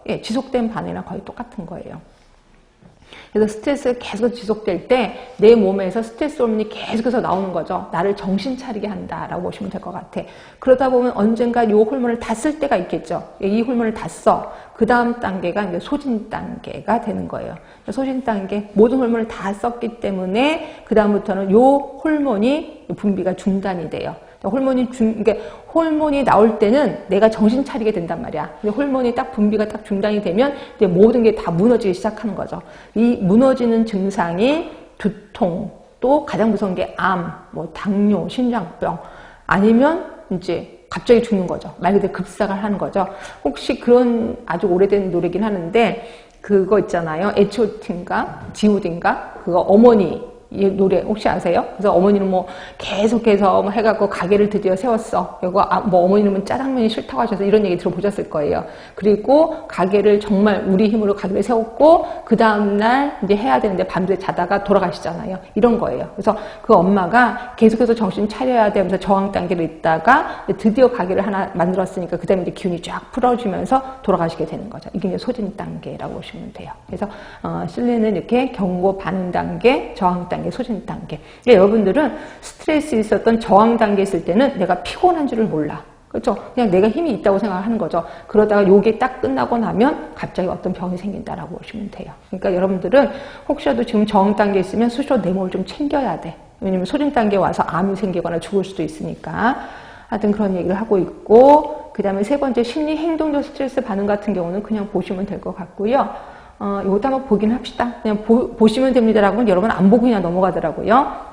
예, 지속된 반응이랑 거의 똑같은 거예요. 그래서 스트레스가 계속 지속될 때 내 몸에서 스트레스 호르몬이 계속해서 나오는 거죠. 나를 정신 차리게 한다라고 보시면 될 것 같아. 그러다 보면 언젠가 이 호르몬을 다 쓸 때가 있겠죠. 이 호르몬을 다 써. 그 다음 단계가 이제 소진 단계가 되는 거예요. 소진 단계, 모든 호르몬을 다 썼기 때문에 그 다음부터는 이 호르몬이 분비가 중단이 돼요. 그러니까 호르몬이 나올 때는 내가 정신 차리게 된단 말이야. 근데 호르몬이 딱 분비가 딱 중단이 되면 이제 모든 게 다 무너지기 시작하는 거죠. 이 무너지는 증상이 두통, 또 가장 무서운 게 암, 뭐 당뇨, 심장병, 아니면 이제 갑자기 죽는 거죠. 말 그대로 급삭을 하는 거죠. 혹시 그런 아주 오래된 노래긴 하는데 그거 있잖아요. H.O.T인가 G.O.D인가 그거 어머니 이 노래 혹시 아세요? 그래서 어머니는 뭐 계속해서 뭐 해갖고 가게를 드디어 세웠어. 그리고 뭐 어머니는 짜장면이 싫다고 하셔서 이런 얘기 들어보셨을 거예요. 그리고 가게를 정말 우리 힘으로 가게를 세웠고 그 다음날 이제 해야 되는데 밤새 자다가 돌아가시잖아요. 이런 거예요. 그래서 그 엄마가 계속해서 정신 차려야 되면서 저항 단계를 있다가 드디어 가게를 하나 만들었으니까 그 다음에 이제 기운이 쫙 풀어지면서 돌아가시게 되는 거죠. 이게 이제 소진 단계라고 보시면 돼요. 그래서 실내는 이렇게 경고 반응 단계, 저항 단계, 소진 단계. 그러니까 여러분들은 스트레스 있었던 저항 단계에 있을 때는 내가 피곤한 줄을 몰라. 그렇죠? 그냥 내가 힘이 있다고 생각하는 거죠. 그러다가 요게 딱 끝나고 나면 갑자기 어떤 병이 생긴다라고 보시면 돼요. 그러니까 여러분들은 혹시라도 지금 저항 단계에 있으면 스스로 내 몸을 좀 챙겨야 돼. 왜냐면 소진 단계에 와서 암이 생기거나 죽을 수도 있으니까. 하여튼 그런 얘기를 하고 있고, 그 다음에 세 번째 심리 행동적 스트레스 반응 같은 경우는 그냥 보시면 될 것 같고요. 이것도 한번 보긴 합시다. 그냥 보시면 됩니다라고는 여러분 안 보고 그냥 넘어가더라고요.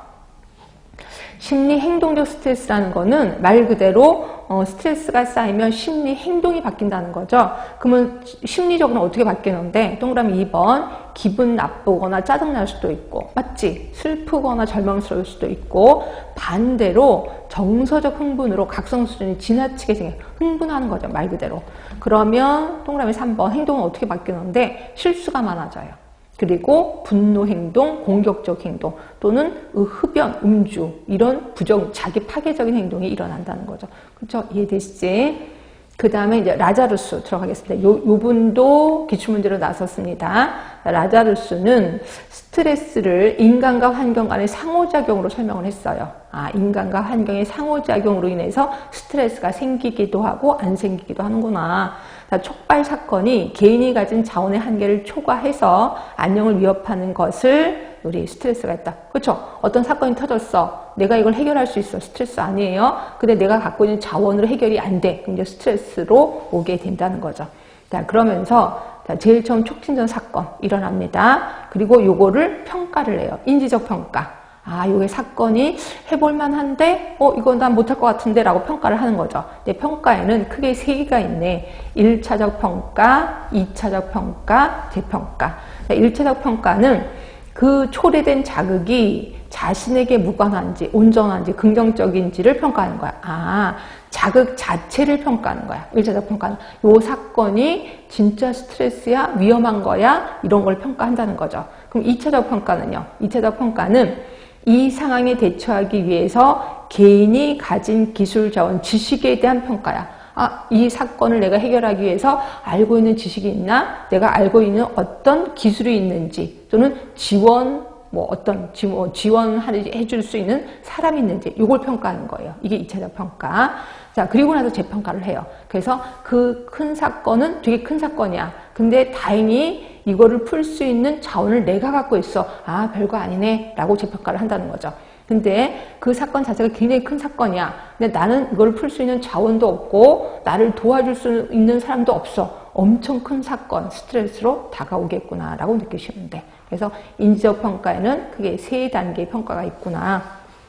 심리 행동적 스트레스라는 거는 말 그대로 스트레스가 쌓이면 심리 행동이 바뀐다는 거죠. 그러면 심리적으로 어떻게 바뀌는데 동그라미 2번 기분 나쁘거나 짜증날 수도 있고 맞지? 슬프거나 절망스러울 수도 있고 반대로 정서적 흥분으로 각성 수준이 지나치게 생겨 흥분하는 거죠. 말 그대로. 그러면 동그라미 3번 행동은 어떻게 바뀌는데 실수가 많아져요. 그리고 분노 행동, 공격적 행동 또는 흡연, 음주 이런 자기 파괴적인 행동이 일어난다는 거죠. 그렇죠? 이해되시지? 그 다음에 이제 라자루스 들어가겠습니다. 요 분도 기출문제로 나섰습니다. 라자루스는 스트레스를 인간과 환경 간의 상호작용으로 설명을 했어요. 인간과 환경의 상호작용으로 인해서 스트레스가 생기기도 하고 안 생기기도 하는구나. 촉발 사건이 개인이 가진 자원의 한계를 초과해서 안녕을 위협하는 것을 우리 스트레스가 있다. 그렇죠? 어떤 사건이 터졌어. 내가 이걸 해결할 수 있어. 스트레스 아니에요. 근데 내가 갖고 있는 자원으로 해결이 안 돼. 그럼 이제 스트레스로 오게 된다는 거죠. 자, 그러면서 제일 처음 촉진전 사건 일어납니다. 그리고 요거를 평가를 해요. 인지적 평가. 요게 사건이 해볼만 한데, 이건 난 못할 것 같은데 라고 평가를 하는 거죠. 근데 평가에는 크게 3개가 있네. 1차적 평가, 2차적 평가, 재평가. 1차적 평가는 그 초래된 자극이 자신에게 무관한지, 온전한지, 긍정적인지를 평가하는 거야. 자극 자체를 평가하는 거야. 1차적 평가는. 요 사건이 진짜 스트레스야? 위험한 거야? 이런 걸 평가한다는 거죠. 그럼 2차적 평가는요? 2차적 평가는 이 상황에 대처하기 위해서 개인이 가진 기술 자원, 지식에 대한 평가야. 이 사건을 내가 해결하기 위해서 알고 있는 지식이 있나? 내가 알고 있는 어떤 기술이 있는지, 또는 지원해줄 수 있는 사람이 있는지, 이걸 평가하는 거예요. 이게 2차적 평가. 자, 그리고 나서 재평가를 해요. 그래서 그 큰 사건은 되게 큰 사건이야. 근데 다행히 이거를 풀 수 있는 자원을 내가 갖고 있어. 별거 아니네. 라고 재평가를 한다는 거죠. 근데 그 사건 자체가 굉장히 큰 사건이야. 근데 나는 이걸 풀 수 있는 자원도 없고 나를 도와줄 수 있는 사람도 없어. 엄청 큰 사건, 스트레스로 다가오겠구나 라고 느끼시면 돼. 그래서 인지적 평가에는 크게 3단계의 평가가 있구나.